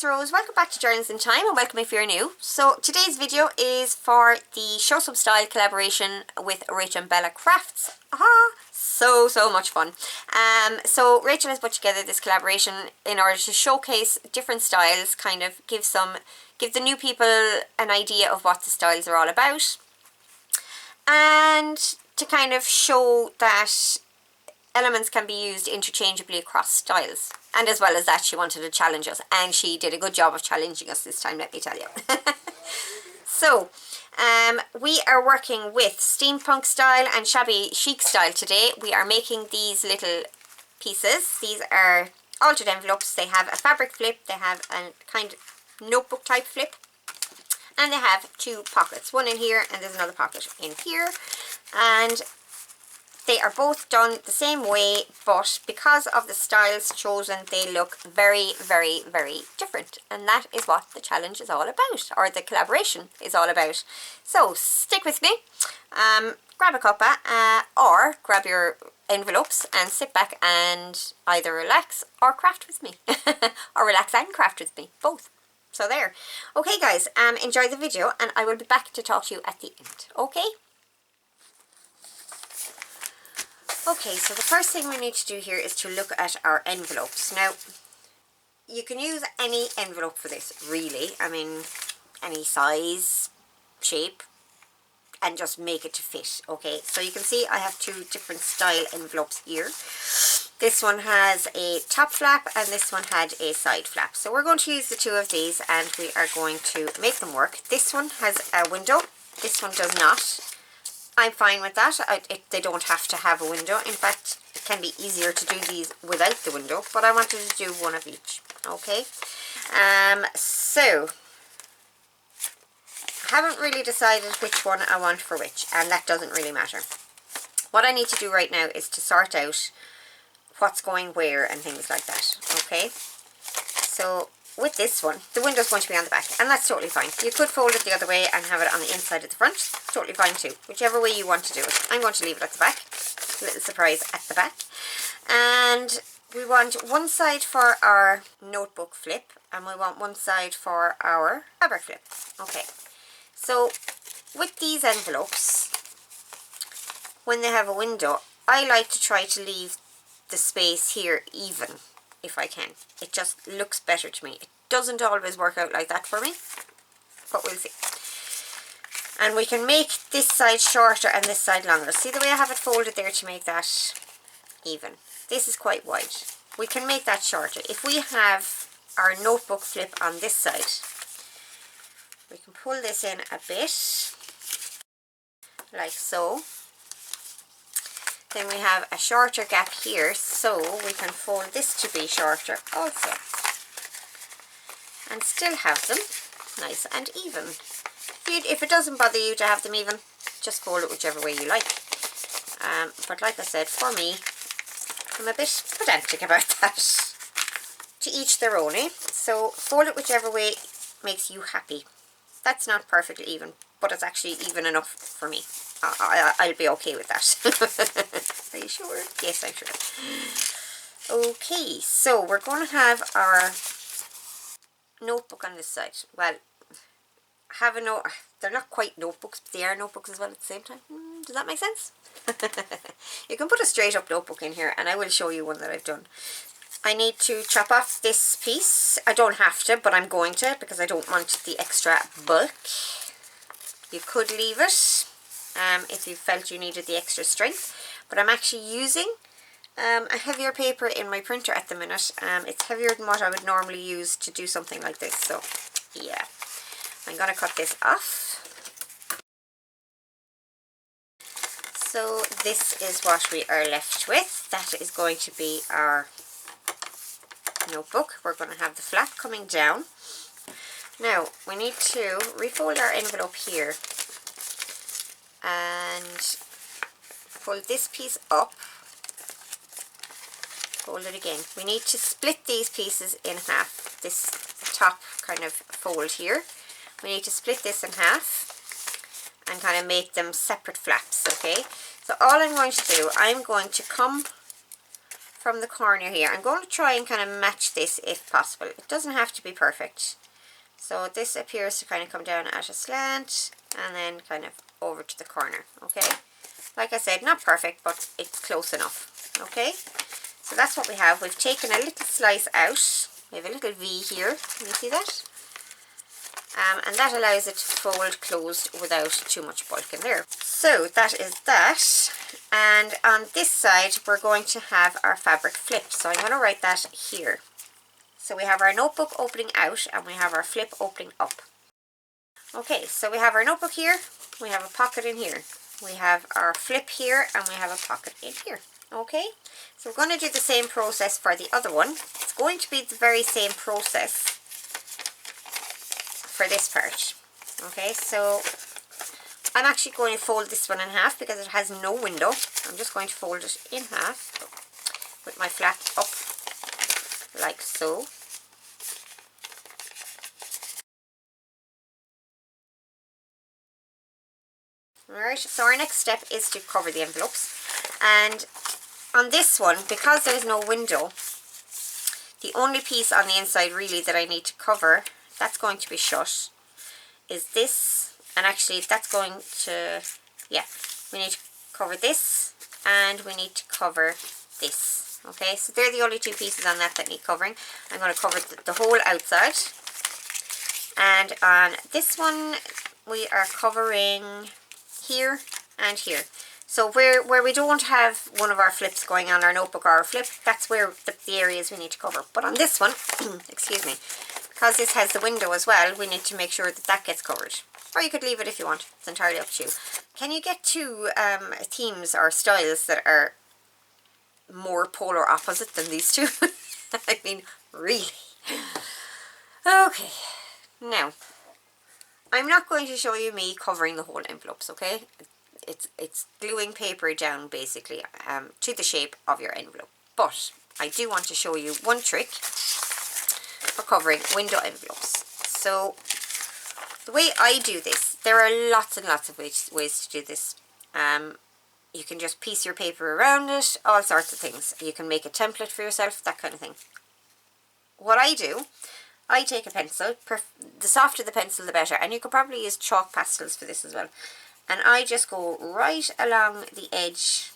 it's Rose. Welcome back to Journals in Time, and welcome if you're new. So today's video is for the Show Some Style collaboration with RachandBella Crafts. Aha! So much fun. So Rachel has put together this collaboration in order to showcase different styles, kind of give the new people an idea of what the styles are all about, and to kind of show that elements can be used interchangeably across styles. And as well as that, she wanted to challenge us, and she did a good job of challenging us this time, let me tell you. So we are working with steampunk style and shabby chic style today. We are making these little pieces. These are altered envelopes. They have a fabric flip, they have a kind of notebook type flip, and they have two pockets, one in here and there's another pocket in here, and they are both done the same way, but because of the styles chosen, they look very different, and that is what the challenge is all about, or the collaboration is all about. So stick with me, grab a cuppa or grab your envelopes and sit back and either relax or craft with me or relax and craft with me, both. So there. Okay guys, enjoy the video, and I will be back to talk to you at the end. Okay? Okay, so the first thing we need to do here is to look at our envelopes. Now, you can use any envelope for this, really. I mean, any size, shape, and just make it to fit, okay? So you can see I have two different style envelopes here. This one has a top flap and this one had a side flap. So we're going to use the two of these and we are going to make them work. This one has a window, this one does not. I'm fine with that. They don't have to have a window. In fact, it can be easier to do these without the window, but I wanted to do one of each, okay? So I haven't really decided which one I want for which, and that doesn't really matter. What I need to do right now is to sort out what's going where and things like that, okay? So with this one, the window's going to be on the back, and that's totally fine. You could fold it the other way and have it on the inside of the front. Totally fine too. Whichever way you want to do it. I'm going to leave it at the back. A little surprise at the back. And we want one side for our notebook flip, and we want one side for our fabric flip. Okay. So with these envelopes, when they have a window, I like to try to leave the space here even, if I can. It just looks better to me. It doesn't always work out like that for me, but we'll see. And we can make this side shorter and this side longer. See the way I have it folded there to make that even? This is quite wide. We can make that shorter. If we have our notebook flip on this side, we can pull this in a bit, like so. Then we have a shorter gap here, so we can fold this to be shorter also. And still have them nice and even. If it doesn't bother you to have them even, just fold it whichever way you like. But like I said, for me, I'm a bit pedantic about that. To each their own, eh? So fold it whichever way makes you happy. That's not perfectly even, but it's actually even enough for me. I'll be okay with that. Are you sure? Yes, I'm sure. Okay, so we're going to have our notebook on this side. Well, have a note. They're not quite notebooks, but they are notebooks as well at the same time. Does that make sense? You can put a straight up notebook in here, and I will show you one that I've done. I need to chop off this piece. I don't have to, but I'm going to, because I don't want the extra bulk. You could leave it if you felt you needed the extra strength, but I'm actually using a heavier paper in my printer at the minute. It's heavier than what I would normally use to do something like this, so yeah, I'm going to cut this off. So this is what we are left with. That is going to be our notebook. We're going to have the flap coming down. Now we need to refold our envelope here and fold this piece up, fold it again. We need to split these pieces in half, this top kind of fold here. We need to split this in half and kind of make them separate flaps, okay? So all I'm going to do, I'm going to come from the corner here. I'm going to try and kind of match this if possible. It doesn't have to be perfect. So this appears to kind of come down at a slant and then kind of over to the corner, okay? Like I said, not perfect, but it's close enough, okay? So that's what we have. We've taken a little slice out. We have a little V here. Can you see that? And that allows it to fold closed without too much bulk in there. So that is that. And on this side, we're going to have our fabric flip. So I'm going to write that here. So we have our notebook opening out and we have our flip opening up. Okay, so we have our notebook here. We have a pocket in here. We have our flip here and we have a pocket in here. Okay, so we're going to do the same process for the other one. It's going to be the very same process for this part. Okay, so I'm actually going to fold this one in half because it has no window. I'm just going to fold it in half with my flap up like so. Alright, so our next step is to cover the envelopes, and on this one, because there's no window, the only piece on the inside really that I need to cover, that's going to be shut, is this, and actually that's going to, yeah, we need to cover this and we need to cover this. Okay, so they're the only two pieces on that need covering. I'm going to cover the whole outside, and on this one we are covering here and here. So where we don't have one of our flips going on our notebook or our flip, that's where the areas we need to cover. But on this one, excuse me, because this has the window as well, we need to make sure that that gets covered. Or you could leave it if you want. It's entirely up to you. Can you get two themes or styles that are more polar opposite than these two? I mean, really. Okay, now I'm not going to show you me covering the whole envelopes, okay? It's gluing paper down basically to the shape of your envelope. But I do want to show you one trick for covering window envelopes. So the way I do this, there are lots and lots of ways to do this. You can just piece your paper around it, all sorts of things. You can make a template for yourself, that kind of thing. What I do, I take a pencil, the softer the pencil the better, and you could probably use chalk pastels for this as well. And I just go right along the edge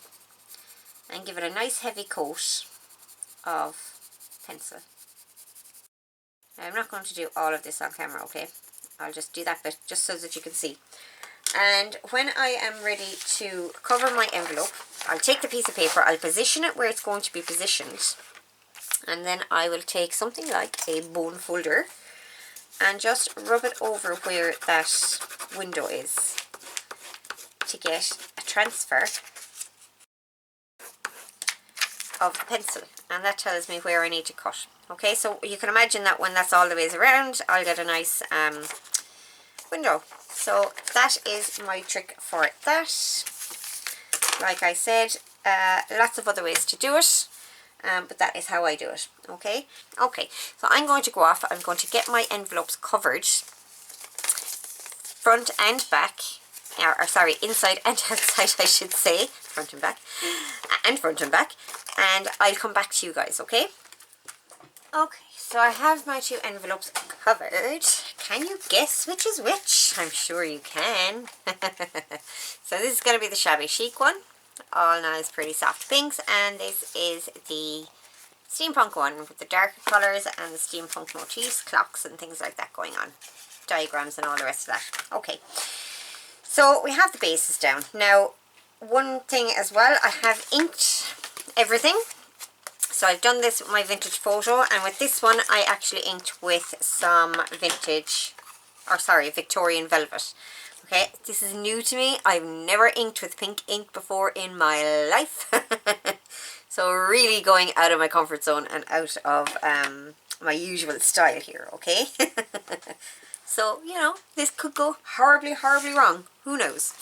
and give it a nice heavy coat of pencil. Now, I'm not going to do all of this on camera, okay? I'll just do that bit just so that you can see. And when I am ready to cover my envelope, I'll take the piece of paper, I'll position it where it's going to be positioned, and then I will take something like a bone folder and just rub it over where that window is to get a transfer of the pencil, and that tells me where I need to cut. Okay, so you can imagine that when that's all the ways around, I'll get a nice window. So that is my trick for that. Like I said, lots of other ways to do it, but that is how I do it. Okay, so I'm going to go off. I'm going to get my envelopes covered front and back, or sorry, inside and outside I should say, front and back, and I'll come back to you guys, okay? Okay, so I have my two envelopes covered. Can you guess which is which? I'm sure you can. So this is going to be the shabby chic one, all nice pretty soft pinks, and this is the steampunk one with the darker colours and the steampunk motifs, clocks and things like that going on, diagrams and all the rest of that. Okay, so we have the bases down. Now, one thing as well, I have inked everything. So I've done this with my vintage photo, and with this one I actually inked with some Victorian velvet. Okay, this is new to me. I've never inked with pink ink before in my life. So really going out of my comfort zone and out of my usual style here, okay? So, you know, this could go horribly, horribly wrong. Who knows?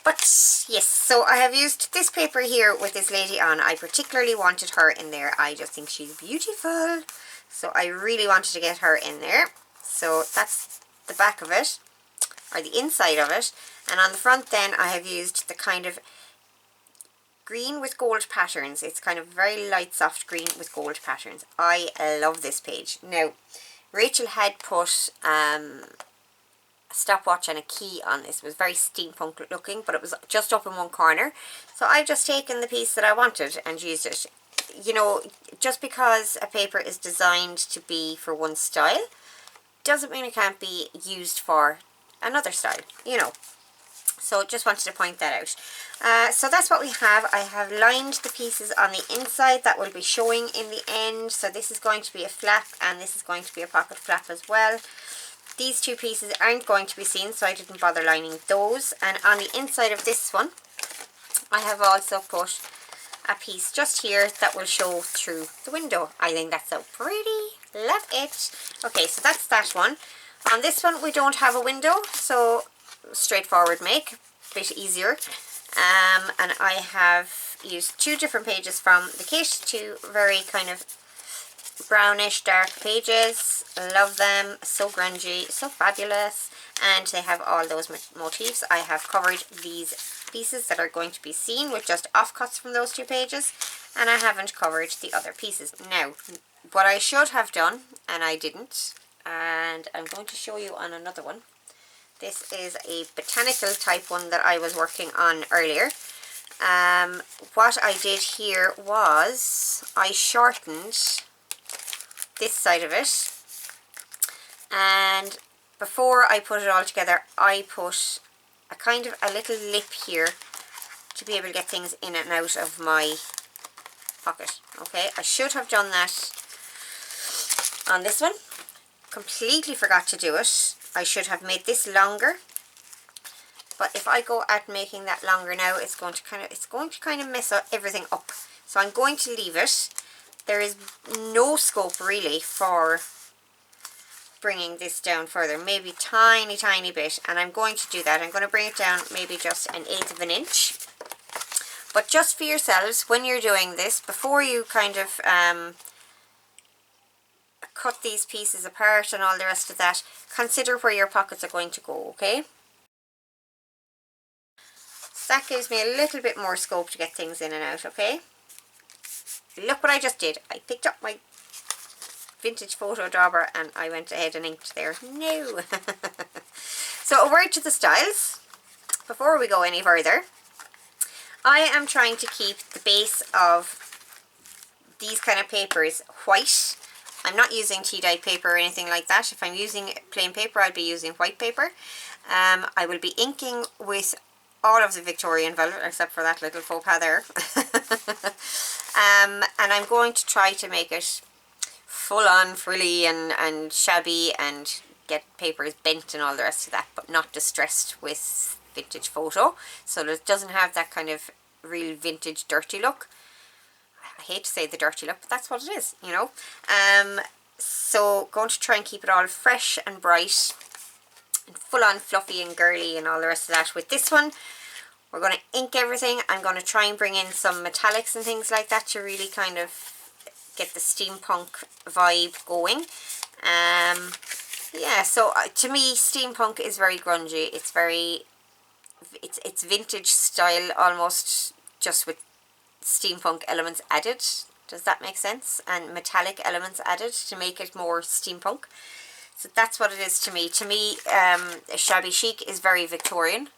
But yes, so I have used this paper here with this lady on. I particularly wanted her in there. I just think she's beautiful. So I really wanted to get her in there. So that's the back of it, or the inside of it. And on the front then I have used the kind of green with gold patterns. It's kind of very light soft green with gold patterns. I love this page. Now Rachel had put a stopwatch and a key on this. It was very steampunk looking, but it was just up in one corner. So I've just taken the piece that I wanted and used it. You know, just because a paper is designed to be for one style doesn't mean it can't be used for another style, you know. So just wanted to point that out. So that's what we have. I have lined the pieces on the inside that will be showing in the end. So this is going to be a flap and this is going to be a pocket flap as well. These two pieces aren't going to be seen, so I didn't bother lining those. And on the inside of this one, I have also put a piece just here that will show through the window. I think that's so pretty. Love it. Okay, so that's that one. On this one we don't have a window, so straightforward make, a bit easier. And I have used two different pages from the kit, two very kind of brownish dark pages. Love them, so grungy, so fabulous, and they have all those motifs. I have covered these pieces that are going to be seen with just offcuts from those two pages, and I haven't covered the other pieces. Now what I should have done, and I didn't, and I'm going to show you on another one. This is a botanical type one that I was working on earlier. What I did here was I shortened this side of it, and before I put it all together I put a kind of a little lip here to be able to get things in and out of my pocket. Okay, I should have done that on this one. Completely forgot to do it. I should have made this longer, but if I go at making that longer now, it's going to kind of mess everything up. So I'm going to leave it. There is no scope really for bringing this down further, maybe tiny bit, and I'm going to do that. I'm going to bring it down maybe just 1/8 of an inch. But just for yourselves, when you're doing this, before you kind of cut these pieces apart and all the rest of that, consider where your pockets are going to go, okay? So that gives me a little bit more scope to get things in and out, okay? Look what I just did. I picked up my vintage photo dauber and I went ahead and inked there. No! So a word to the styles before we go any further. I am trying to keep the base of these kind of papers white. I'm not using tea-dyed paper or anything like that. If I'm using plain paper, I'll be using white paper. I will be inking with all of the Victorian velvet except for that little faux pas there. And I'm going to try to make it full on frilly and shabby and get papers bent and all the rest of that, but not distressed with vintage photo, so that it doesn't have that kind of real vintage dirty look. I hate to say the dirty look, but that's what it is, you know. So going to try and keep it all fresh and bright and full on fluffy and girly and all the rest of that. With this one we're going to ink everything. I'm going to try and bring in some metallics and things like that to really kind of get the steampunk vibe going. Yeah, so to me steampunk is very grungy. It's very, it's vintage style almost, just with steampunk elements added. Does that make sense? And metallic elements added to make it more steampunk. So that's what it is to me. To me, shabby chic is very Victorian.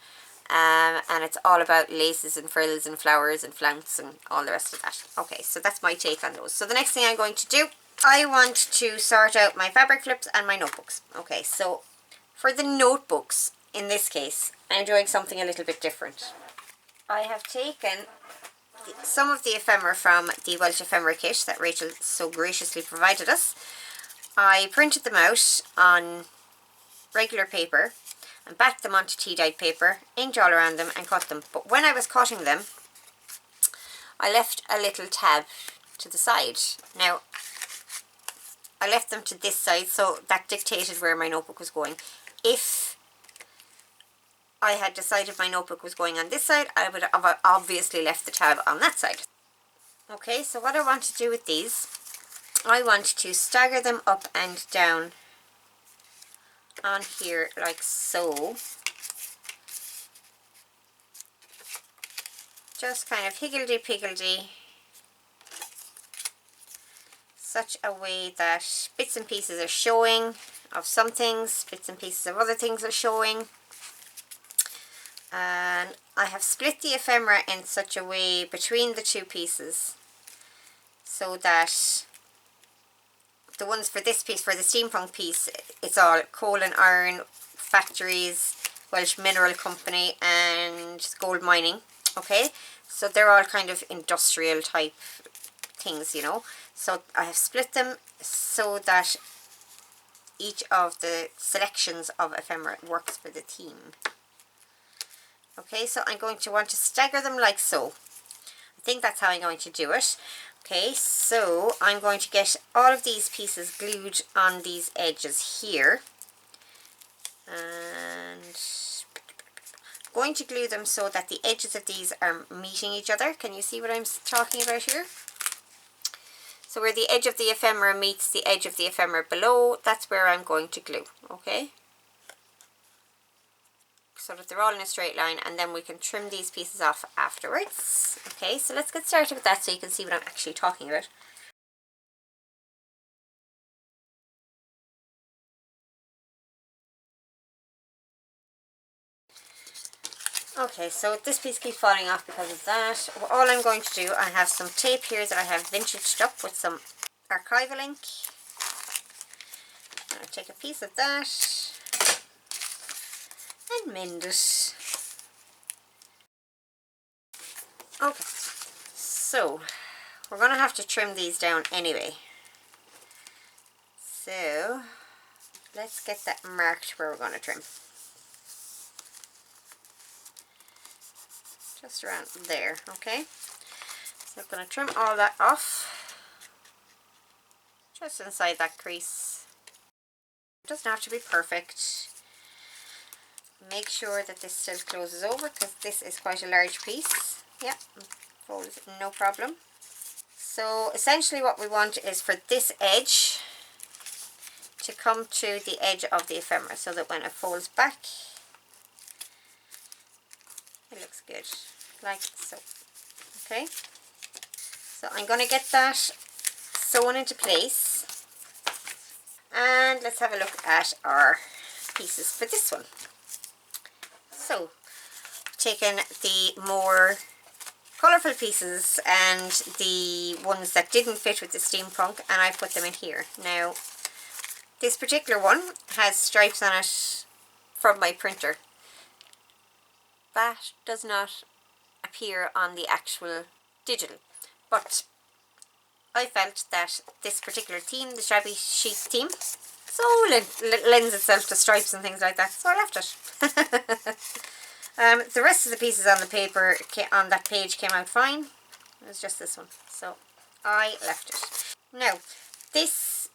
And it's all about laces and frills and flowers and flounce and all the rest of that. Okay, so that's my take on those. So the next thing I'm going to do, I want to sort out my fabric flips and my notebooks. Okay, so for the notebooks, in this case, I'm doing something a little bit different. I have taken some of the ephemera from the Welsh ephemera kit that Rachel so graciously provided us. I printed them out on regular paper and backed them onto tea-dyed paper, inked all around them and cut them. But when I was cutting them, I left a little tab to the side. Now, I left them to this side, so that dictated where my notebook was going. If I had decided my notebook was going on this side, I would have obviously left the tab on that side. Okay, so what I want to do with these, I want to stagger them up and down on here like so, just kind of higgledy-piggledy, such a way that bits and pieces are showing of some things, bits and pieces of other things are showing. And I have split the ephemera in such a way between the two pieces so that the ones for this piece, for the steampunk piece, it's all coal and iron factories, Welsh Mineral Company and gold mining. Okay, so they're all kind of industrial type things, you know. So I have split them so that each of the selections of ephemera works for the theme. Okay, so I'm going to want to stagger them like so. I think that's how I'm going to do it. Okay, so I'm going to get all of these pieces glued on these edges here. And I'm going to glue them so that the edges of these are meeting each other. Can you see what I'm talking about here? So where the edge of the ephemera meets the edge of the ephemera below, that's where I'm going to glue, okay? So that they're all in a straight line, and then we can trim these pieces off afterwards. Okay, so let's get started with that so you can see what I'm actually talking about. Okay, so this piece keeps falling off because of that. All I'm going to do, I have some tape here that I have vintaged up with some archival ink. I'll take a piece of that and mend it. Okay, so we're going to have to trim these down anyway. So let's get that marked where we're going to trim. Just around there, okay? So I'm going to trim all that off. Just inside that crease. It doesn't have to be perfect. Make sure that this still closes over because this is quite a large piece. Yeah, folds no problem. So essentially what we want is for this edge to come to the edge of the ephemera so that when it folds back, it looks good, like so. Okay, so I'm going to get that sewn into place, and let's have a look at our pieces for this one. So, taken the more colourful pieces and the ones that didn't fit with the steampunk, and I put them in here. Now, this particular one has stripes on it from my printer. That does not appear on the actual digital, but I felt that this particular theme, the shabby chic theme, so lends itself to stripes and things like that, so I left it. The rest of the pieces on the paper, on that page, came out fine. It was just this one, so I left it. Now, this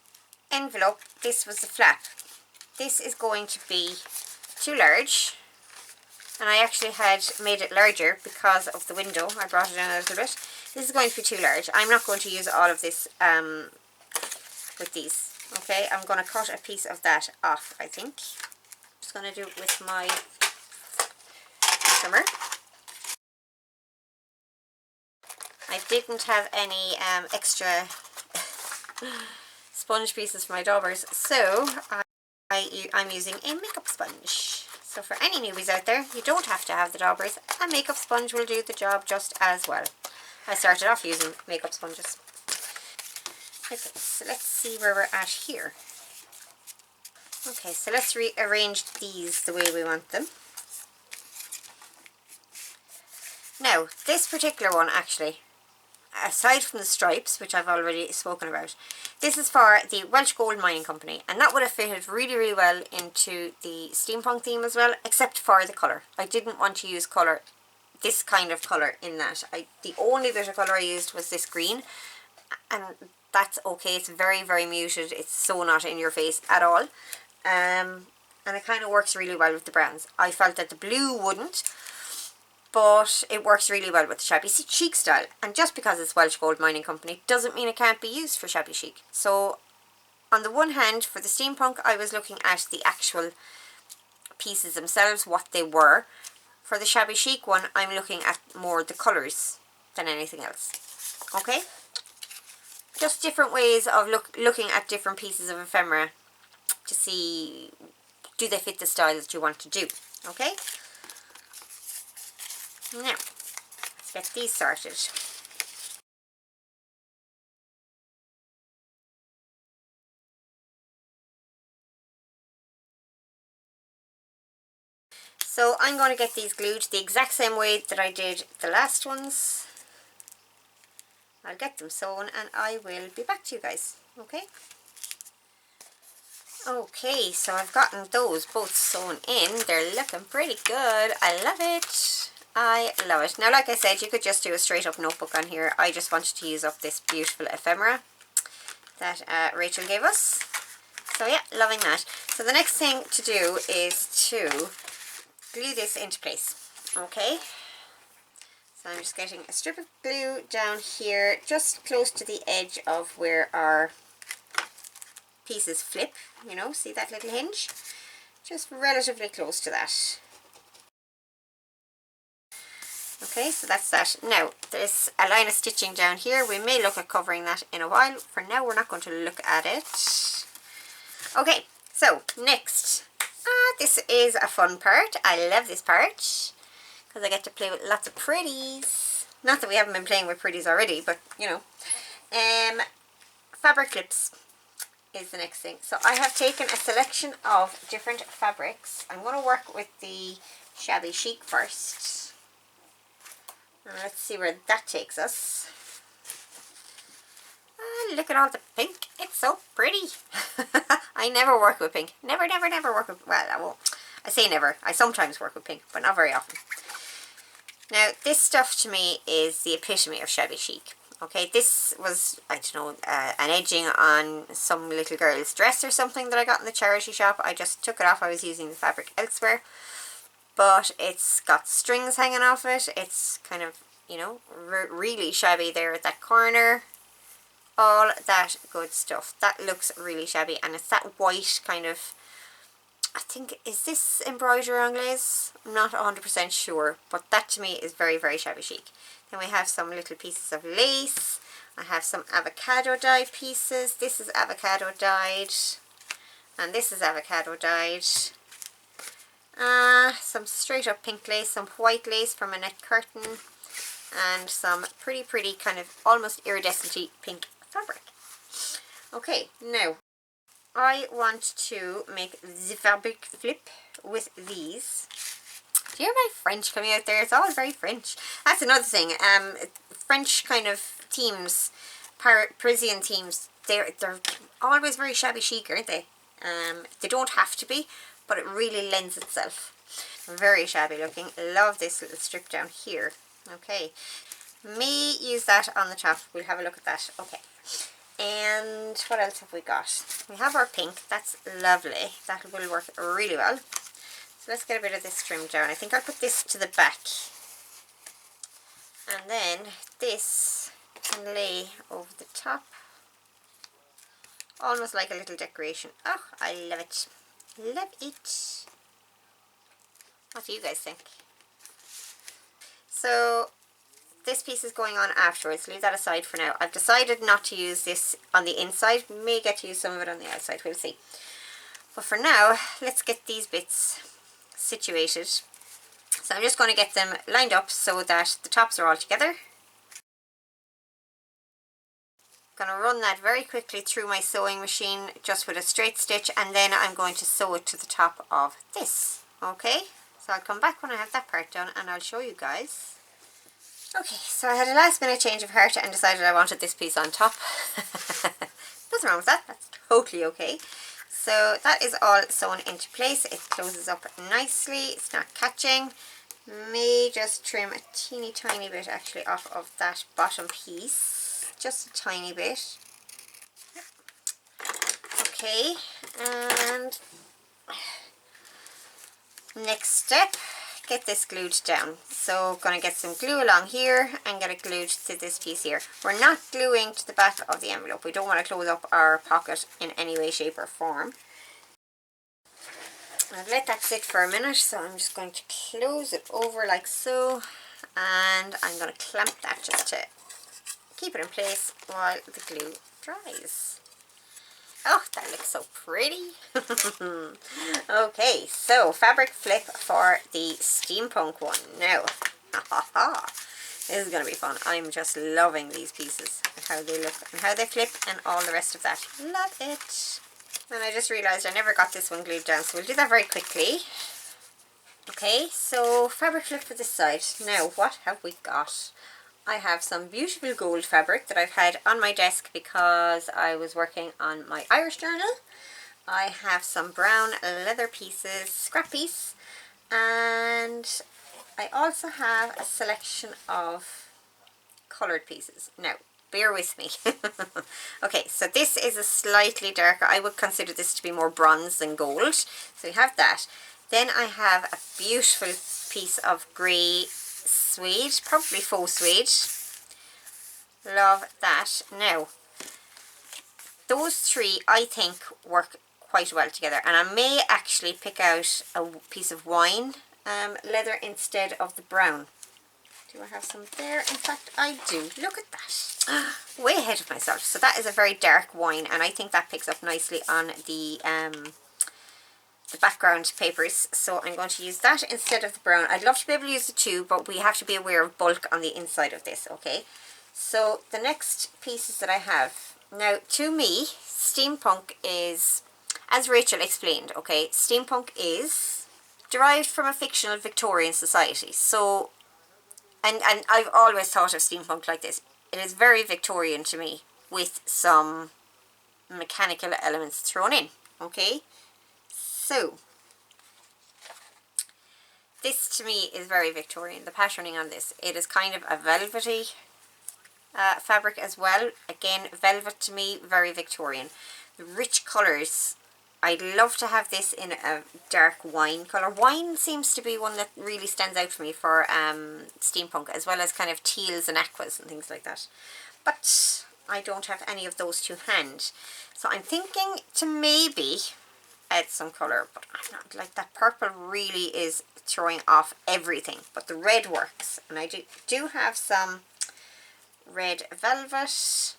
envelope, this was the flap. This is going to be too large. And I actually had made it larger because of the window. I brought it in a little bit. This is going to be too large. I'm not going to use all of this with these. Okay, I'm going to cut a piece of that off, I think. I'm just going to do it with my trimmer. I didn't have any extra sponge pieces for my daubers, so I'm using a makeup sponge. So for any newbies out there, you don't have to have the daubers. A makeup sponge will do the job just as well. I started off using makeup sponges. Okay, so let's see where we're at here. Okay, so let's rearrange these the way we want them. Now, this particular one actually, aside from the stripes, which I've already spoken about, this is for the Welsh Gold Mining Company, and that would have fitted really, really well into the steampunk theme as well, except for the colour. I didn't want to use colour, this kind of colour in that. The only bit of colour I used was this green, and that's okay. It's very, very muted. It's so not in your face at all. And it kind of works really well with the browns. I felt that the blue wouldn't, but it works really well with the shabby chic style. And just because it's Welsh Gold Mining Company doesn't mean it can't be used for shabby chic. So on the one hand, for the steampunk, I was looking at the actual pieces themselves, what they were. For the shabby chic one, I'm looking at more the colours than anything else. Okay? Just different ways of looking at different pieces of ephemera to see, do they fit the style that you want to do. Okay? Now, let's get these started. So I'm going to get these glued the exact same way that I did the last ones. I'll get them sewn and I will be back to you guys. Okay? Okay, so I've gotten those both sewn in. They're looking pretty good. I love it. I love it. Now, like I said, you could just do a straight up notebook on here. I just wanted to use up this beautiful ephemera that Rachel gave us. So yeah, loving that. So the next thing to do is to glue this into place. Okay, so I'm just getting a strip of glue down here just close to the edge of where our pieces flip, you know, see that little hinge? Just relatively close to that. Okay, so that's that. Now, there's a line of stitching down here. We may look at covering that in a while. For now, we're not going to look at it. Okay, so next. This is a fun part. I love this part because I get to play with lots of pretties. Not that we haven't been playing with pretties already, but you know. Fabric clips is the next thing. So I have taken a selection of different fabrics. I'm going to work with the shabby chic first. Let's see where that takes us. Look at all the pink. It's so pretty. I never work with pink. Never, never, never work with... Well, I won't. I say never. I sometimes work with pink, but not very often. Now, this stuff to me is the epitome of shabby chic. Okay, this was, I don't know, an edging on some little girl's dress or something that I got in the charity shop. I just took it off. I was using the fabric elsewhere. But it's got strings hanging off it. It's kind of, you know, really shabby there at that corner. All that good stuff. That looks really shabby, and it's that white kind of, I think, is this embroidery anglaise? I'm not 100% sure, but that to me is very, very shabby chic. Then we have some little pieces of lace. I have some avocado dye pieces. This is avocado dyed, and this is avocado dyed. Some straight up pink lace, some white lace from a net curtain, and some pretty kind of almost iridescent pink fabric. Okay, now I want to make the fabric flip with these. Do you hear my French coming out there? It's all very French. That's another thing. French kind of themes, Parisian themes, they're always very shabby chic, aren't they? They don't have to be, but it really lends itself. Very shabby looking. Love this little strip down here. Okay, may use that on the top. We'll have a look at that. Okay, and what else have we got? We have our pink. That's lovely. That will work really well. So let's get a bit of this trimmed down. I think I'll put this to the back, and then this can lay over the top, almost like a little decoration. Oh, I love it. Love it. What do you guys think? So this piece is going on afterwards. Leave that aside for now. I've decided not to use this on the inside. May get to use some of it on the outside. We'll see. But for now, let's get these bits situated. So I'm just going to get them lined up so that the tops are all together. I'm going to run that very quickly through my sewing machine just with a straight stitch, and then I'm going to sew it to the top of this. Okay, so I'll come back when I have that part done and I'll show you guys. Okay, so I had a last minute change of heart and decided I wanted this piece on top. Nothing wrong with that, that's totally okay. So that is all sewn into place. It closes up nicely, it's not catching. May just trim a teeny tiny bit actually off of that bottom piece, just a tiny bit. Okay, and next step, get this glued down. So going to get some glue along here and get it glued to this piece here. We're not gluing to the back of the envelope. We don't want to close up our pocket in any way, shape or form. I've let that sit for a minute, so I'm just going to close it over like so, and I'm going to clamp that just to keep it in place while the glue dries. Oh, that looks so pretty. Okay, so fabric flip for the steampunk one. Now, this is going to be fun. I'm just loving these pieces and how they look and how they flip and all the rest of that. Love it. And I just realised I never got this one glued down, so we'll do that very quickly. Okay, so fabric flip for this side. Now, what have we got? I have some beautiful gold fabric that I've had on my desk because I was working on my Irish journal. I have some brown leather pieces, scrap piece, and I also have a selection of coloured pieces. Now, bear with me. Okay, so this is a slightly darker, I would consider this to be more bronze than gold. So we have that. Then I have a beautiful piece of grey suede, probably faux suede. Love that. Now, those three I think work quite well together, and I may actually pick out a piece of wine leather instead of the brown. Do I have some there? In fact, I do. Look at that. Way ahead of myself. So that is a very dark wine, and I think that picks up nicely on the background papers. So I'm going to use that instead of the brown. I'd love to be able to use the two, but we have to be aware of bulk on the inside of this, okay? So the next pieces that I have. Now, to me, steampunk is, as Rachel explained, okay, steampunk is derived from a fictional Victorian society. So, and I've always thought of steampunk like this. It is very Victorian to me, with some mechanical elements thrown in, okay? So, this to me is very Victorian, the patterning on this. It is kind of a velvety fabric as well. Again, velvet to me, very Victorian. The rich colours, I'd love to have this in a dark wine colour. Wine seems to be one that really stands out for me for steampunk, as well as kind of teals and aquas and things like that. But I don't have any of those to hand. So I'm thinking to maybe add some colour, but I'm not, like, that purple really is throwing off everything. But the red works, and I do have some red velvet.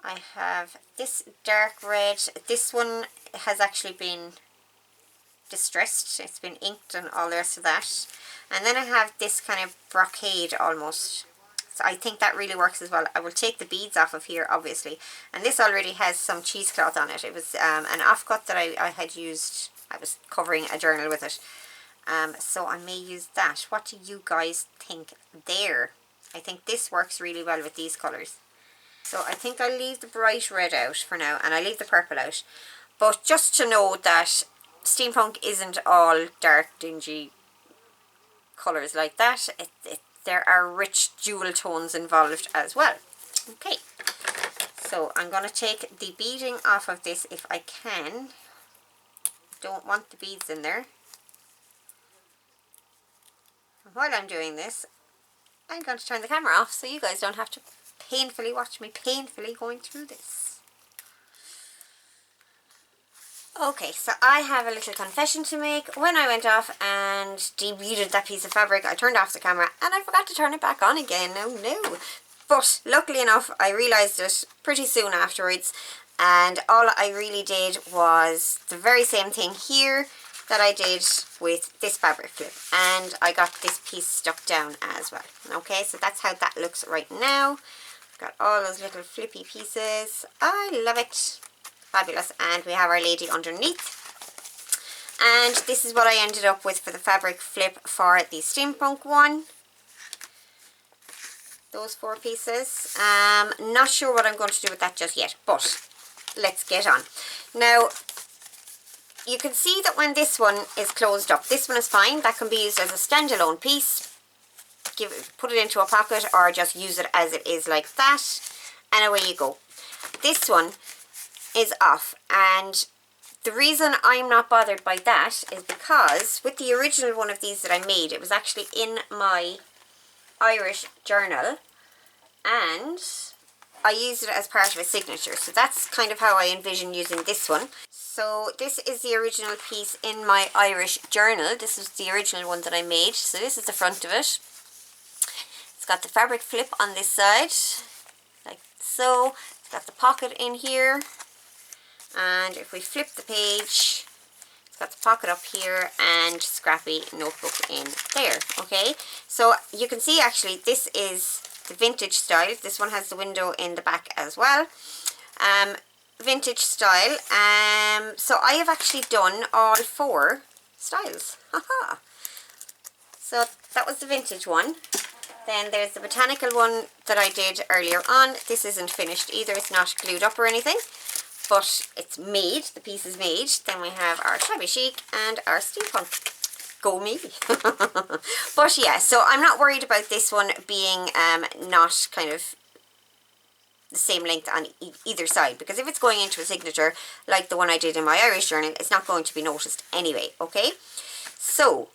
I have this dark red. This one has actually been distressed. It's been inked and all the rest of that. And then I have this kind of brocade almost. So I think that really works as well. I will take the beads off of here, obviously. And this already has some cheesecloth on it. It was an offcut that I had used. I was covering a journal with it. So I may use that. What do you guys think there? I think this works really well with these colours. So I think I'll leave the bright red out for now, and I leave the purple out. But just to know that steampunk isn't all dark, dingy colours like that. There are rich jewel tones involved as well. Okay, so I'm going to take the beading off of this if I can. Don't want the beads in there. And while I'm doing this, I'm going to turn the camera off so you guys don't have to painfully watch me painfully going through this. Okay, so I have a little confession to make. When I went off and debeaded that piece of fabric, I turned off the camera and I forgot to turn it back on again. Oh no. But luckily enough, I realised it pretty soon afterwards, and all I really did was the very same thing here that I did with this fabric flip, and I got this piece stuck down as well. Okay, so that's how that looks right now. Got all those little flippy pieces. I love it. Fabulous. And we have our lady underneath. And this is what I ended up with for the fabric flip for the steampunk one. Those 4 pieces. Not sure what I'm going to do with that just yet, but let's get on. Now, you can see that when this one is closed up, this one is fine. That can be used as a standalone piece. Put it into a pocket, or just use it as it is like that, and away you go. This one is off, and the reason I'm not bothered by that is because with the original one of these that I made, it was actually in my Irish journal, and I used it as part of a signature. So that's kind of how I envision using this one. So this is the original piece in my Irish journal. This is the original one that I made. So this is the front of it. It's got the fabric flip on this side, like so. It's got the pocket in here. And if we flip the page, it's got the pocket up here and scrappy notebook in there. Okay, so you can see actually this is the vintage style. This one has the window in the back as well. Vintage style. So I have actually done all 4 styles. Haha. So that was the vintage one. Then there's the botanical one that I did earlier on. This isn't finished either. It's not glued up or anything, but it's made. The piece is made. Then we have our shabby chic and our steampunk. Go me. But yeah, so I'm not worried about this one being not kind of the same length on either side, because if it's going into a signature like the one I did in my Irish journal, it's not going to be noticed anyway. Okay, so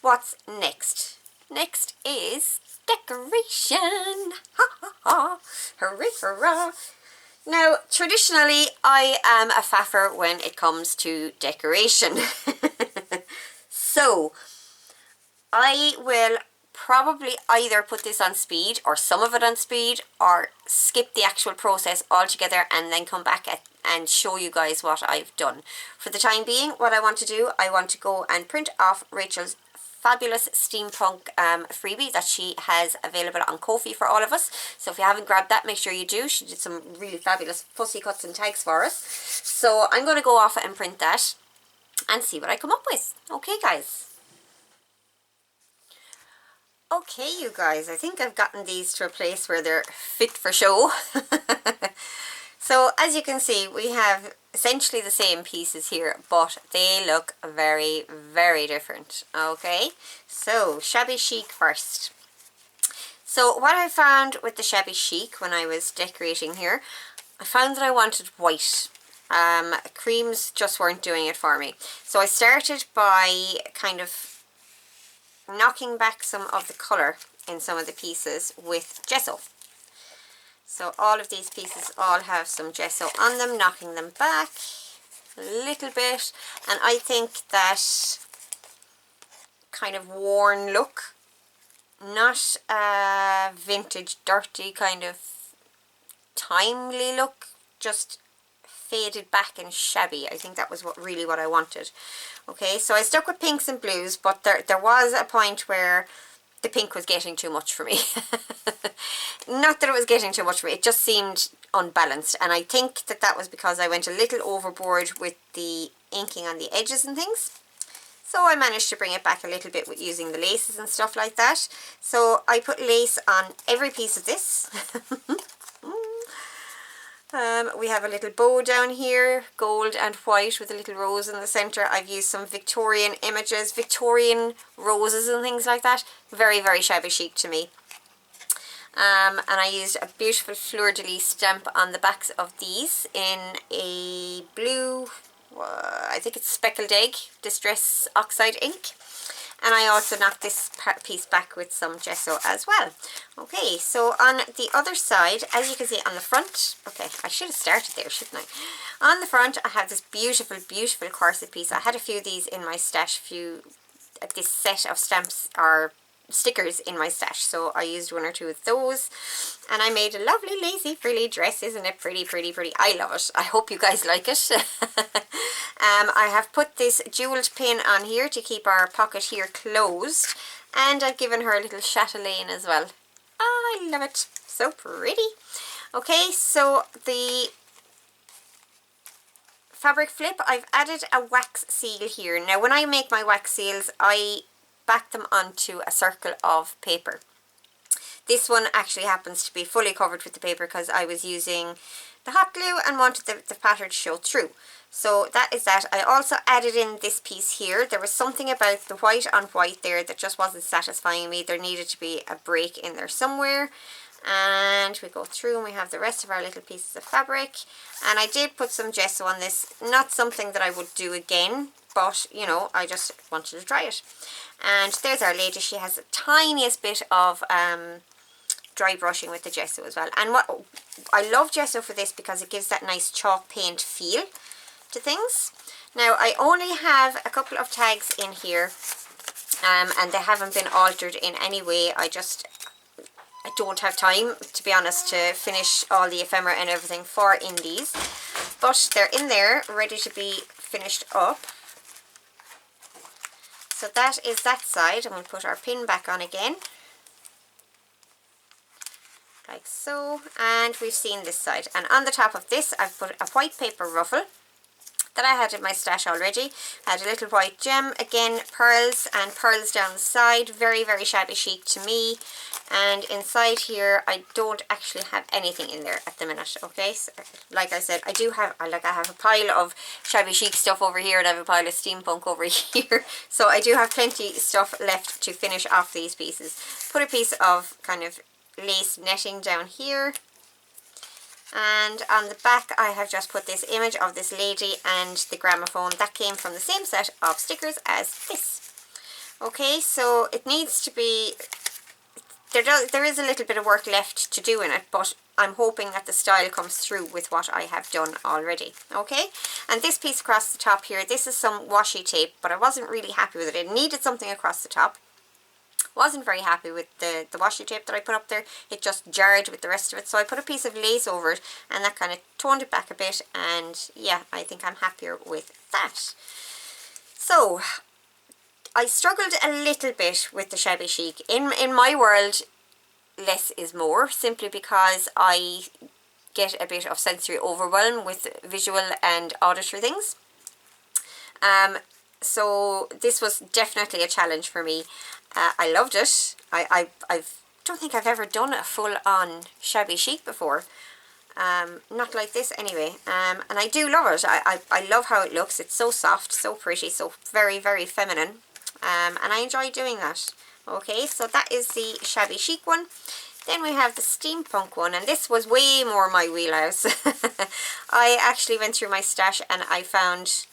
what's next? Next is decoration. Ha ha ha. Hooray hurrah. Now, traditionally, I am a faffer when it comes to decoration. So, I will probably either put this on speed, or some of it on speed, or skip the actual process altogether and then come back and show you guys what I've done. For the time being, what I want to do, I want to go and print off Rachel's fabulous steampunk freebie that she has available on Ko-fi for all of us. So if you haven't grabbed that, make sure you do. She did some really fabulous fussy cuts and tags for us. So I'm going to go off and print that and see what I come up with. Okay, guys. Okay, you guys, I think I've gotten these to a place where they're fit for show. So as you can see, we have essentially the same pieces here, but they look very, very different. Okay, so shabby chic first. So what I found with the shabby chic when I was decorating here, I found that I wanted white. Creams just weren't doing it for me. So I started by kind of knocking back some of the colour in some of the pieces with gesso. So all of these pieces all have some gesso on them, knocking them back a little bit. And I think that kind of worn look, not a vintage dirty kind of timely look, just faded back and shabby. I think that was really what I wanted. Okay, so I stuck with pinks and blues, but there was a point where the pink was getting too much for me. Not that it was getting too much for me, it just seemed unbalanced, and I think that that was because I went a little overboard with the inking on the edges and things. So I managed to bring it back a little bit with using the laces and stuff like that. So I put lace on every piece of this. We have a little bow down here, gold and white with a little rose in the centre. I've used some Victorian images, Victorian roses and things like that. Very, very shabby chic to me. And I used a beautiful fleur-de-lis stamp on the backs of these in a blue, I think it's speckled egg, Distress Oxide ink. And I also knocked this piece back with some gesso as well. Okay, so on the other side, as you can see on the front, okay, I should have started there, shouldn't I? On the front, I have this beautiful, beautiful corset piece. I had a few of these in my stash, this set of stamps or stickers in my stash, so I used 1 or 2 of those, and I made a lovely lacy frilly dress. Isn't it pretty, pretty, pretty? I love it. I hope you guys like it. I have put this jeweled pin on here to keep our pocket here closed, and I've given her a little chatelaine as well. I love it. So pretty. Okay, so the fabric flip, I've added a wax seal here. Now when I make my wax seals, I back them onto a circle of paper. This one actually happens to be fully covered with the paper because I was using the hot glue and wanted the pattern to show through. So that is that. I also added in this piece here. There was something about the white on white there that just wasn't satisfying me. There needed to be a break in there somewhere. And we go through and we have the rest of our little pieces of fabric. And I did put some gesso on this. Not something that I would do again, but you know, I just wanted to try it. And there's our lady. She has the tiniest bit of dry brushing with the gesso as well. And what I love gesso for this because it gives that nice chalk paint feel to things. Now I only have a couple of tags in here, and they haven't been altered in any way. I don't have time, to be honest, to finish all the ephemera and everything for indies, but they're in there ready to be finished up. So that is that side. I'm going to put our pin back on again, like so, and we've seen this side. And on the top of this I've put a white paper ruffle that I had in my stash already. I had a little white gem, again pearls, and pearls down the side, very very shabby chic to me. And inside here I don't actually have anything in there at the minute. Okay, so like I said, I have a pile of shabby chic stuff over here, and I have a pile of steampunk over here, so I do have plenty stuff left to finish off these pieces. Put a piece of kind of lace netting down here, and on the back I have just put this image of this lady and the gramophone that came from the same set of stickers as this. Okay, so it needs to be, there is a little bit of work left to do in it, but I'm hoping that the style comes through with what I have done already. Okay, and this piece across the top here, this is some washi tape, but I wasn't really happy with it. It needed something across the top. Wasn't very happy with the washi tape that I put up there. It just jarred with the rest of it, so I put a piece of lace over it, and that kind of toned it back a bit, and yeah, I think I'm happier with that. So I struggled a little bit with the shabby chic. In my world, less is more, simply because I get a bit of sensory overwhelm with visual and auditory things. So this was definitely a challenge for me. I loved it. I don't think I've ever done a full-on shabby chic before. Not like this anyway. And I do love it. I love how it looks. It's so soft, so pretty, so very, very feminine. And I enjoy doing that. Okay, so that is the shabby chic one. Then we have the steampunk one, and this was way more my wheelhouse. I actually went through my stash and I found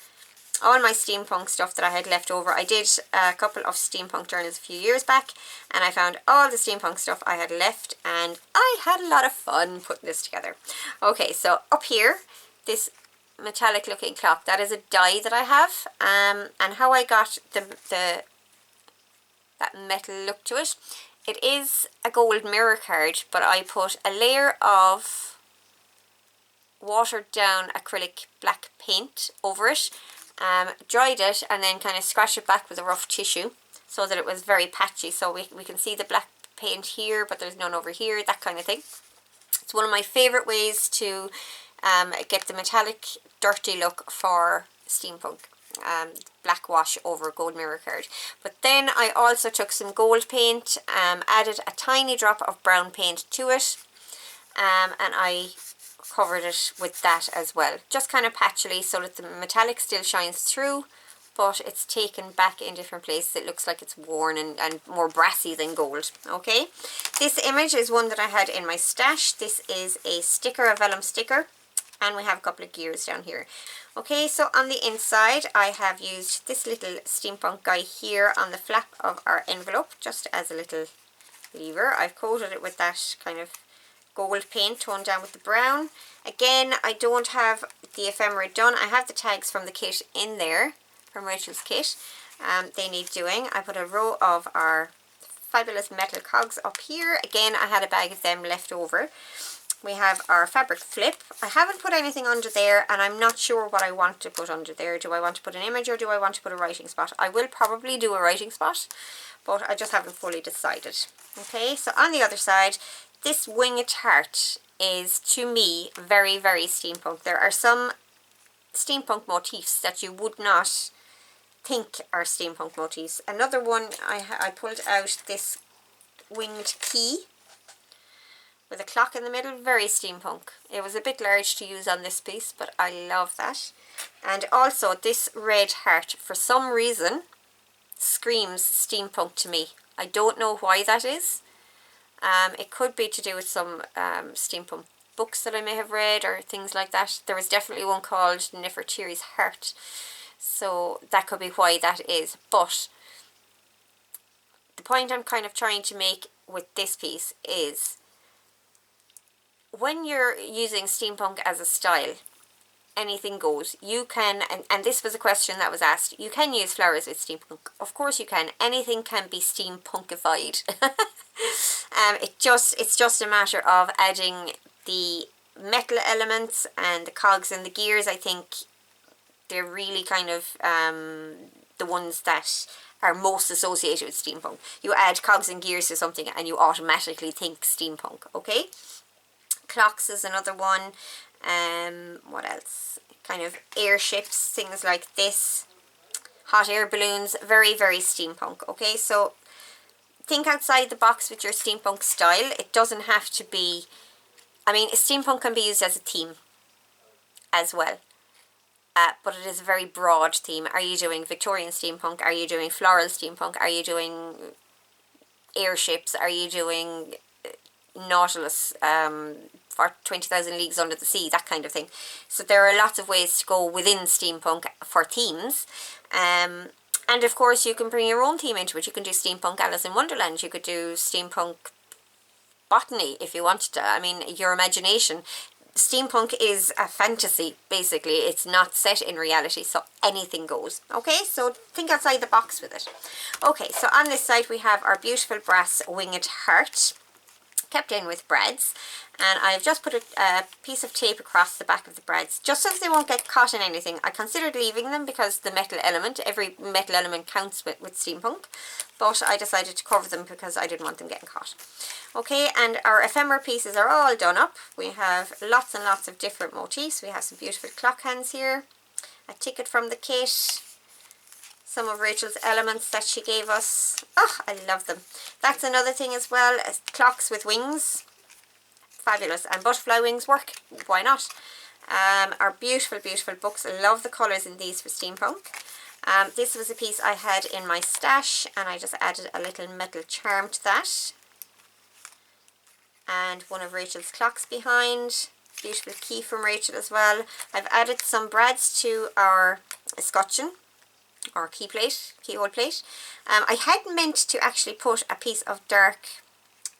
all my steampunk stuff that I had left over. I did a couple of steampunk journals a few years back, and I found all the steampunk stuff I had left, and I had a lot of fun putting this together. Okay, so up here, this metallic looking clock, that is a die that I have, and how I got that metal look to it, it is a gold mirror card, but I put a layer of watered down acrylic black paint over it, dried it, and then kind of scratched it back with a rough tissue so that it was very patchy, so we can see the black paint here but there's none over here, that kind of thing. It's one of my favourite ways to get the metallic dirty look for steampunk, black wash over gold mirror card. But then I also took some gold paint, added a tiny drop of brown paint to it, and I covered it with that as well, just kind of patchily, so that the metallic still shines through, but it's taken back in different places. It looks like it's worn and more brassy than gold. Okay, this image is one that I had in my stash. This is a sticker, a vellum sticker, and we have a couple of gears down here. Okay, so on the inside I have used this little steampunk guy here on the flap of our envelope, just as a little lever. I've coated it with that kind of gold paint toned down with the brown. Again, I don't have the ephemera done. I have the tags from the kit in there, from Rachel's kit. They need doing. I put a row of our fabulous metal cogs up here. Again, I had a bag of them left over. We have our fabric flip. I haven't put anything under there, and I'm not sure what I want to put under there. Do I want to put an image or do I want to put a writing spot? I will probably do a writing spot, but I just haven't fully decided. Okay, so on the other side, this winged heart is, to me, very, very steampunk. There are some steampunk motifs that you would not think are steampunk motifs. Another one, I pulled out this winged key with a clock in the middle, very steampunk. It was a bit large to use on this piece, but I love that. And also this red heart, for some reason, screams steampunk to me. I don't know why that is. It could be to do with some steampunk books that I may have read or things like that. There was definitely one called Nefertiti's Heart, so that could be why that is. But the point I'm kind of trying to make with this piece is when you're using steampunk as a style, anything goes. You can, and this was a question that was asked, you can use flowers with steampunk. Of course you can. Anything can be steampunkified. It's just a matter of adding the metal elements and the cogs and the gears. I think they're really kind of the ones that are most associated with steampunk. You add cogs and gears to something and you automatically think steampunk, okay? Clocks is another one. What else? Kind of airships, things like this. Hot air balloons, very, very steampunk, okay? So think outside the box with your steampunk style. It doesn't have to be, I mean, steampunk can be used as a theme as well. But it is a very broad theme. Are you doing Victorian steampunk? Are you doing floral steampunk? Are you doing airships? Are you doing Nautilus for 20,000 Leagues Under the Sea? That kind of thing. So there are lots of ways to go within steampunk for themes. And of course you can bring your own theme into it. You can do steampunk Alice in Wonderland. You could do steampunk botany if you wanted to. I mean, your imagination. Steampunk is a fantasy, basically. It's not set in reality, so anything goes. Okay, so think outside the box with it. Okay, so on this side we have our beautiful brass winged heart, kept in with brads, and I've just put a piece of tape across the back of the brads, just so they won't get caught in anything. I considered leaving them because the metal element, every metal element counts with steampunk, but I decided to cover them because I didn't want them getting caught. Okay, and our ephemera pieces are all done up. We have lots and lots of different motifs. We have some beautiful clock hands here, a ticket from the kit, some of Rachel's elements that she gave us. Oh, I love them. That's another thing as well, clocks with wings. Fabulous. And butterfly wings work. Why not? Our beautiful, beautiful books. I love the colours in these for steampunk. This was a piece I had in my stash, and I just added a little metal charm to that. And one of Rachel's clocks behind. Beautiful key from Rachel as well. I've added some brads to our escutcheon, or keyhole plate. I had meant to actually put a piece of dark,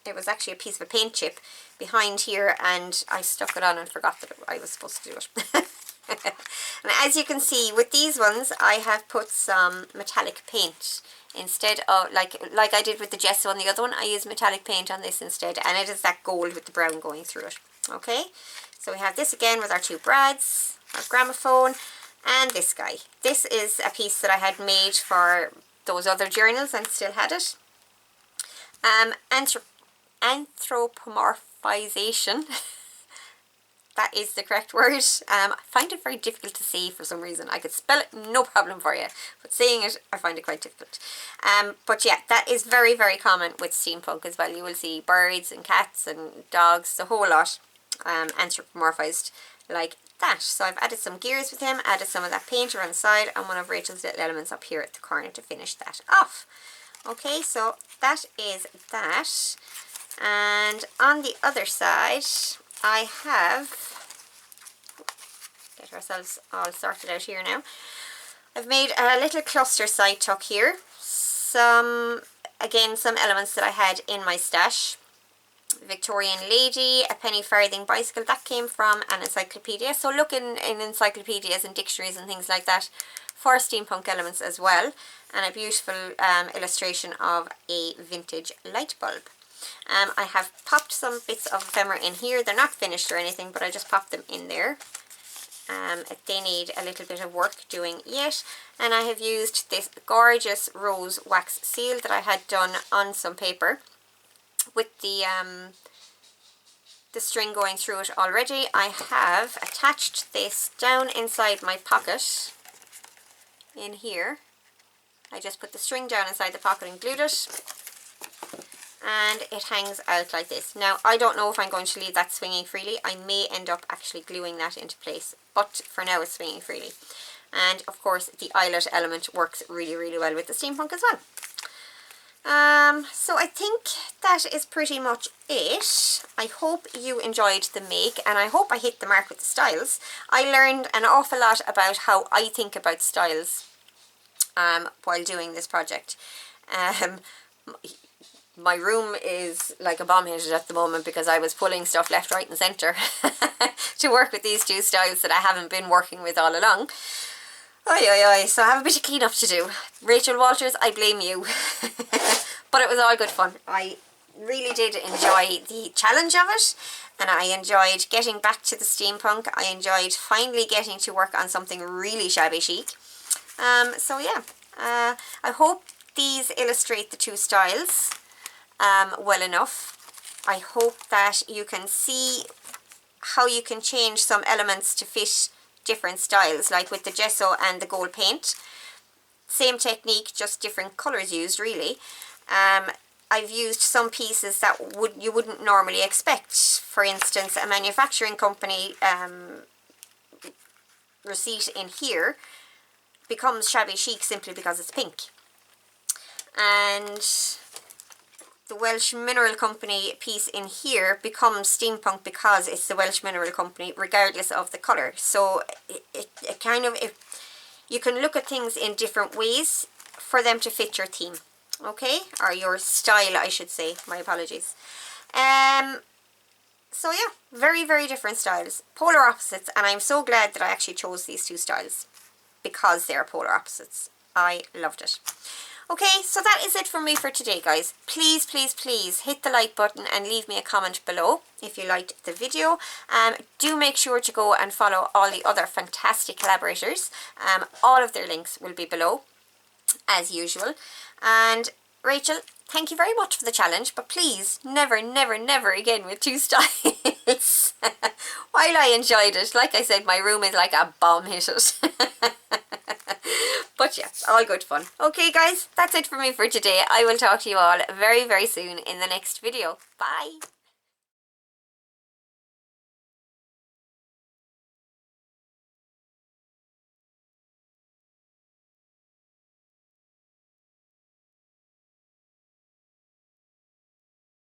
it was actually a piece of a paint chip behind here, and I stuck it on and forgot that I was supposed to do it. And as you can see with these ones, I have put some metallic paint instead of, like I did with the gesso on the other one. I used metallic paint on this instead, and it is that gold with the brown going through it. Okay, so we have this again with our two brads, our gramophone, and this guy. This is a piece that I had made for those other journals and still had it. Anthropomorphization. That is the correct word. I find it very difficult to say for some reason. I could spell it, no problem for you. But saying it, I find it quite difficult. But yeah, that is very, very common with steampunk as well. You will see birds and cats and dogs, the whole lot, anthropomorphized like that. So I've added some gears with him, added some of that paint around the side, and one of Rachel's little elements up here at the corner to finish that off. Okay, so that is that. And on the other side, I have, get ourselves all sorted out here now. I've made a little cluster side tuck here. Again, some elements that I had in my stash. Victorian lady, a penny farthing bicycle, that came from an encyclopedia. So look in encyclopedias and dictionaries and things like that for steampunk elements as well. And a beautiful illustration of a vintage light bulb. I have popped some bits of ephemera in here. They're not finished or anything, but I just popped them in there. They need a little bit of work doing yet. And I have used this gorgeous rose wax seal that I had done on some paper with the string going through it already. I have attached this down inside my pocket in here. I just put the string down inside the pocket and glued it. And it hangs out like this. Now, I don't know if I'm going to leave that swinging freely. I may end up actually gluing that into place, but for now it's swinging freely. And of course, the eyelet element works really, really well with the steampunk as well. So I think that is pretty much it. I hope you enjoyed the make, and I hope I hit the mark with the styles. I learned an awful lot about how I think about styles while doing this project. my room is like a bomb hit at the moment because I was pulling stuff left, right and centre to work with these two styles that I haven't been working with all along. Oi, oi, oi. So I have a bit of clean up to do. Rachel Walters, I blame you. But it was all good fun. I really did enjoy the challenge of it, and I enjoyed getting back to the steampunk. I enjoyed finally getting to work on something really shabby chic. So yeah, I hope these illustrate the two styles well enough. I hope that you can see how you can change some elements to fit different styles, like with the gesso and the gold paint. Same technique, just different colours used really. I've used some pieces that you wouldn't normally expect. For instance, a manufacturing company receipt in here becomes shabby chic simply because it's pink. And the Welsh Mineral Company piece in here becomes steampunk because it's the Welsh Mineral Company regardless of the colour. So it kind of, you can look at things in different ways for them to fit your theme. Okay, or your style I should say, my apologies. So yeah, very, very different styles, polar opposites, and I'm so glad that I actually chose these two styles because they're polar opposites. I loved it. Okay, so that is it from me for today, guys. Please, please, please hit the like button and leave me a comment below if you liked the video. Do make sure to go and follow all the other fantastic collaborators. All of their links will be below as usual. And Rachel, thank you very much for the challenge, but please never, never, never again with two styles. While I enjoyed it, like I said, my room is like a bomb hit it. But yeah, all good fun. Okay guys, that's it for me for today. I will talk to you all very, very soon in the next video. Bye!